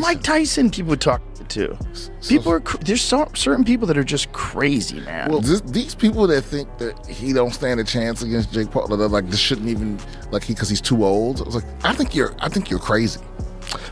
Mike Tyson people talk to. People are there's certain people that are just crazy, man. Well, these people that think that he don't stand a chance against Jake Paul, they're like, this shouldn't even because he's too old. I was like, I think you're crazy.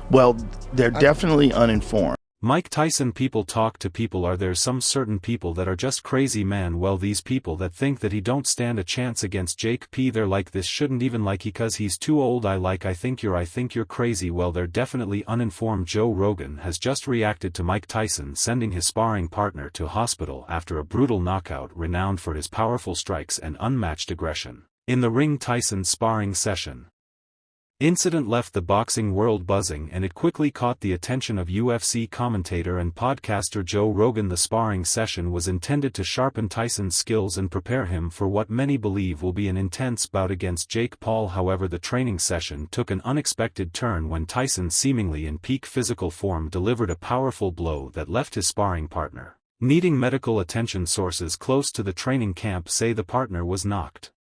Well, they're definitely uninformed. Mike Tyson people talk to people. Are there some certain people that are just crazy, man? Well, these people that think that he don't stand a chance against Jake P, they're like, this shouldn't even because he's too old. I think you're crazy. Well, they're definitely uninformed. Joe Rogan has just reacted to Mike Tyson sending his sparring partner to hospital after a brutal knockout. Renowned for his powerful strikes and unmatched aggression in the ring, Tyson's sparring session incident left the boxing world buzzing, and it quickly caught the attention of UFC commentator and podcaster Joe Rogan. The sparring session was intended to sharpen Tyson's skills and prepare him for what many believe will be an intense bout against Jake Paul. However, the training session took an unexpected turn when Tyson, seemingly in peak physical form, delivered a powerful blow that left his sparring partner needing medical attention. Sources close to the training camp say the partner was knocked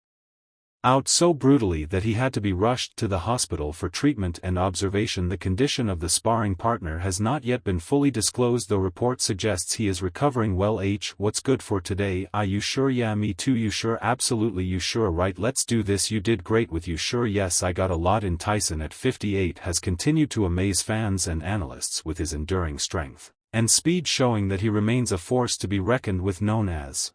out so brutally that he had to be rushed to the hospital for treatment and observation. The condition of the sparring partner has not yet been fully disclosed, though report suggests he is recovering well. What's good for today? You sure? Yeah, me too. You sure? Absolutely. You sure? Right, let's do this. You did great with you sure? Yes, I got a lot in. Tyson at 58 has continued to amaze fans and analysts with his enduring strength and speed, showing that he remains a force to be reckoned with. Known as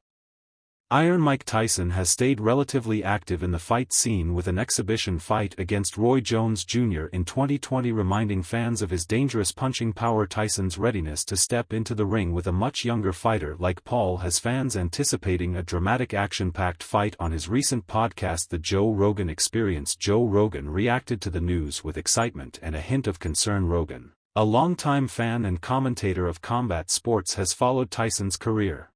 Iron Mike, Tyson has stayed relatively active in the fight scene with an exhibition fight against Roy Jones Jr. in 2020, reminding fans of his dangerous punching power. Tyson's readiness to step into the ring with a much younger fighter like Paul has fans anticipating a dramatic, action-packed fight. On his recent podcast, The Joe Rogan Experience, Joe Rogan reacted to the news with excitement and a hint of concern. Rogan, a longtime fan and commentator of combat sports, has followed Tyson's career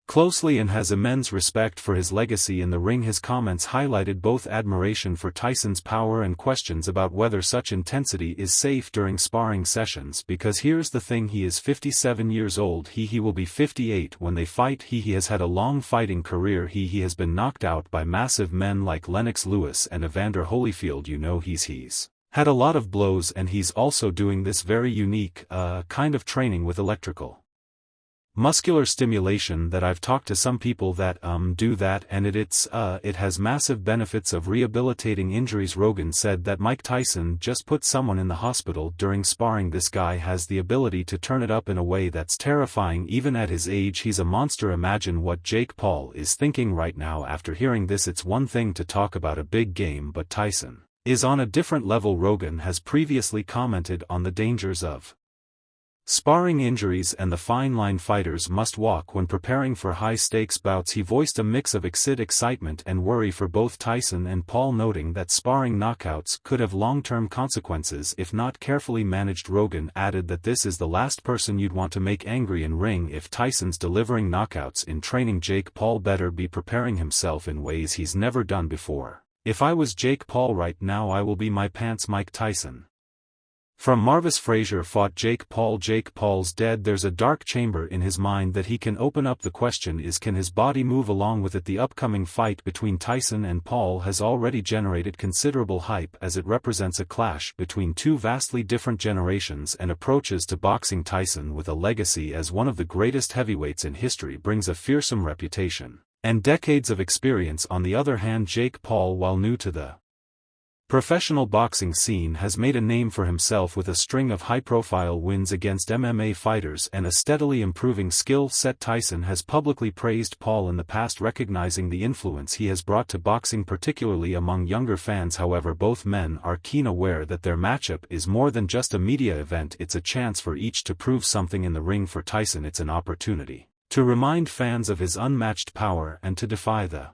closely and has immense respect for his legacy in the ring. His comments highlighted both admiration for Tyson's power and questions about whether such intensity is safe during sparring sessions. Because here's the thing, he is 57 years old. He will be 58 when they fight. He has had a long fighting career. He has been knocked out by massive men like Lennox Lewis and Evander Holyfield. He's had a lot of blows, and he's also doing this very unique kind of training with electrical muscular stimulation that I've talked to some people that do that, and it has massive benefits of rehabilitating injuries. Rogan said that Mike Tyson just put someone in the hospital during sparring. This guy has the ability to turn it up in a way that's terrifying even at his age. He's a monster. Imagine what Jake Paul is thinking right now after hearing this. It's one thing to talk about a big game, but Tyson is on a different level. Rogan has previously commented on the dangers of sparring injuries and the fine line fighters must walk when preparing for high-stakes bouts. He voiced a mix of excitement and worry for both Tyson and Paul, noting that sparring knockouts could have long-term consequences if not carefully managed. Rogan added that this is the last person you'd want to make angry in ring. If Tyson's delivering knockouts in training, Jake Paul better be preparing himself in ways he's never done before. If I was Jake Paul right now, I will be my pants. Mike Tyson. From Marvis Frazier fought Jake Paul. Jake Paul's dead. There's a dark chamber in his mind that he can open up. The question is, can his body move along with it? The upcoming fight between Tyson and Paul has already generated considerable hype, as it represents a clash between two vastly different generations and approaches to boxing. Tyson, with a legacy as one of the greatest heavyweights in history, brings a fearsome reputation and decades of experience. On the other hand, Jake Paul, while new to the professional boxing scene, has made a name for himself with a string of high-profile wins against MMA fighters and a steadily improving skill set. Tyson has publicly praised Paul in the past, recognizing the influence he has brought to boxing, particularly among younger fans. However, both men are keen aware that their matchup is more than just a media event. It's a chance for each to prove something in the ring. For Tyson, it's an opportunity to remind fans of his unmatched power and to defy the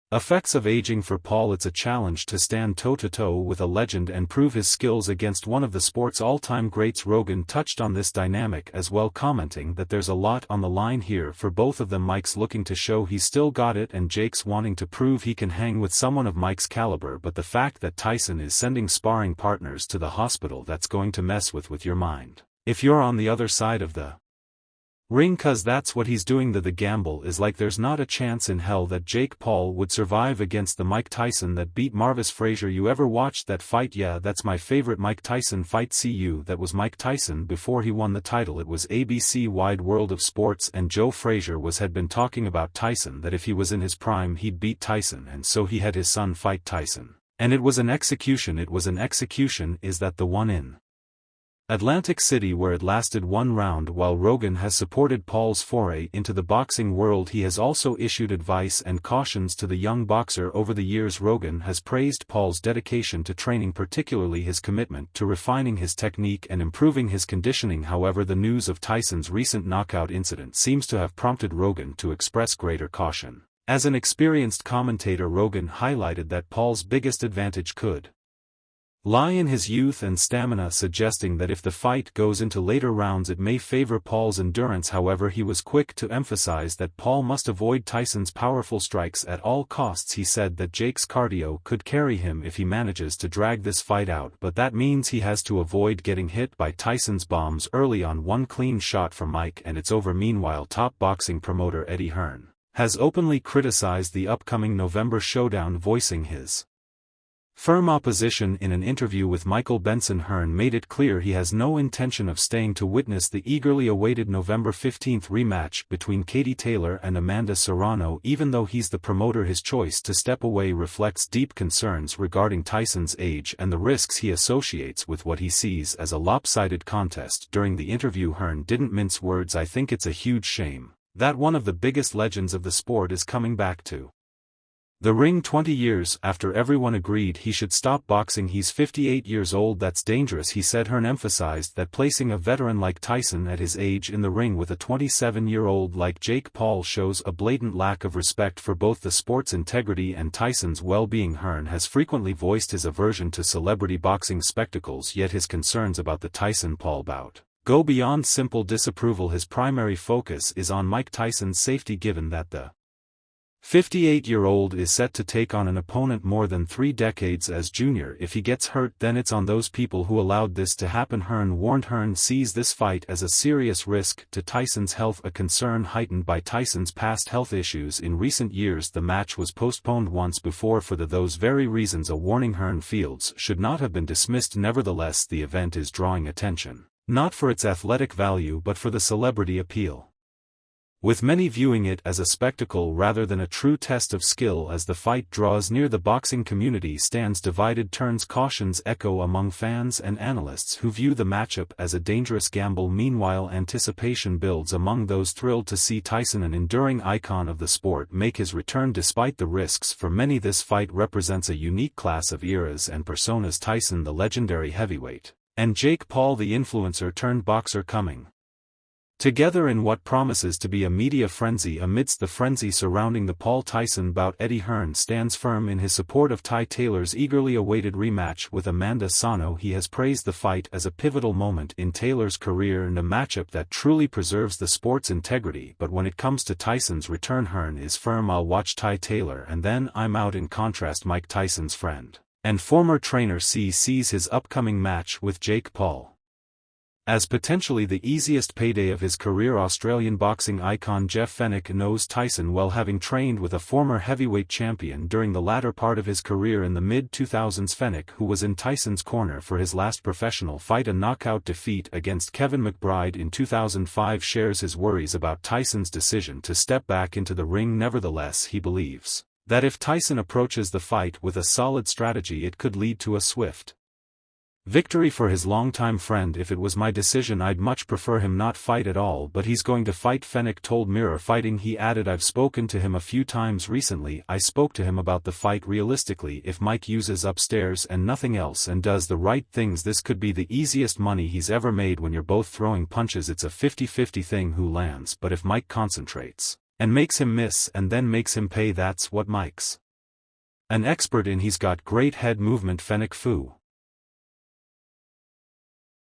effects of aging. For Paul, it's a challenge to stand toe-to-toe with a legend and prove his skills against one of the sport's all-time greats. Rogan touched on this dynamic as well, commenting that there's a lot on the line here for both of them. Mike's looking to show he's still got it, and Jake's wanting to prove he can hang with someone of Mike's caliber. But the fact that Tyson is sending sparring partners to the hospital, that's going to mess with your mind if you're on the other side of the ring, cause that's what he's doing. The gamble is like there's not a chance in hell that Jake Paul would survive against the Mike Tyson that beat Marvis Frazier. You ever watched that fight? Yeah, that's my favorite Mike Tyson fight. That was Mike Tyson before he won the title. It was ABC Wide World of Sports, and Joe Frazier had been talking about Tyson, that if he was in his prime he'd beat Tyson, and so he had his son fight Tyson. And it was an execution. Is that the one in Atlantic City where it lasted one round? While Rogan has supported Paul's foray into the boxing world, he has also issued advice and cautions to the young boxer. Over the years, Rogan has praised Paul's dedication to training, particularly his commitment to refining his technique and improving his conditioning. However, the news of Tyson's recent knockout incident seems to have prompted Rogan to express greater caution. As an experienced commentator, Rogan highlighted that Paul's biggest advantage could lie in his youth and stamina, suggesting that if the fight goes into later rounds it may favor Paul's endurance. However, he was quick to emphasize that Paul must avoid Tyson's powerful strikes at all costs. He said that Jake's cardio could carry him if he manages to drag this fight out, but that means he has to avoid getting hit by Tyson's bombs early on. One clean shot from Mike and it's over. Meanwhile, top boxing promoter Eddie Hearn has openly criticized the upcoming November showdown, voicing his firm opposition. In an interview with Michael Benson, Hearn made it clear he has no intention of staying to witness the eagerly awaited November 15th rematch between Katie Taylor and Amanda Serrano. Even though he's the promoter, his choice to step away reflects deep concerns regarding Tyson's age and the risks he associates with what he sees as a lopsided contest. During the interview, Hearn didn't mince words. I think it's a huge shame that one of the biggest legends of the sport is coming back to the ring 20 years after everyone agreed he should stop boxing. He's 58 years old. That's dangerous, he said. Hearn emphasized that placing a veteran like Tyson at his age in the ring with a 27-year-old like Jake Paul shows a blatant lack of respect for both the sport's integrity and Tyson's well-being. Hearn has frequently voiced his aversion to celebrity boxing spectacles, yet his concerns about the Tyson-Paul bout go beyond simple disapproval. His primary focus is on Mike Tyson's safety, given that the 58-year-old is set to take on an opponent more than 3 decades as junior. If he gets hurt, then it's on those people who allowed this to happen, Hearn warned. Hearn sees this fight as a serious risk to Tyson's health, a concern heightened by Tyson's past health issues in recent years. The match was postponed once before for those very reasons, a warning Hearn feels should not have been dismissed. Nevertheless, the event is drawing attention, not for its athletic value but for the celebrity appeal, with many viewing it as a spectacle rather than a true test of skill. As the fight draws near, the boxing community stands divided. Cautions echo among fans and analysts who view the matchup as a dangerous gamble. Meanwhile, anticipation builds among those thrilled to see Tyson, an enduring icon of the sport, make his return despite the risks. For many, this fight represents a unique class of eras and personas: Tyson, the legendary heavyweight, and Jake Paul, the influencer turned boxer, coming together in what promises to be a media frenzy. Amidst the frenzy surrounding the Paul Tyson bout, Eddie Hearn stands firm in his support of Ty Taylor's eagerly awaited rematch with Amanda Serrano. He has praised the fight as a pivotal moment in Taylor's career and a matchup that truly preserves the sport's integrity. But when it comes to Tyson's return, Hearn is firm: I'll watch Ty Taylor and then I'm out. In contrast, Mike Tyson's friend and former trainer sees his upcoming match with Jake Paul as potentially the easiest payday of his career. Australian boxing icon Jeff Fenech knows Tyson well, having trained with a former heavyweight champion during the latter part of his career in the mid-2000s. Fenech, who was in Tyson's corner for his last professional fight, a knockout defeat against Kevin McBride in 2005, shares his worries about Tyson's decision to step back into the ring. Nevertheless, he believes that if Tyson approaches the fight with a solid strategy, it could lead to a swift victory for his longtime friend. If it was my decision, I'd much prefer him not fight at all, but he's going to fight, Fenech told Mirror Fighting. He added, I've spoken to him a few times recently. I spoke to him about the fight. Realistically, if Mike uses upstairs and nothing else and does the right things, this could be the easiest money he's ever made. When you're both throwing punches, it's a 50-50 thing who lands, but if Mike concentrates and makes him miss and then makes him pay, that's what Mike's an expert in. He's got great head movement. Fenech Fu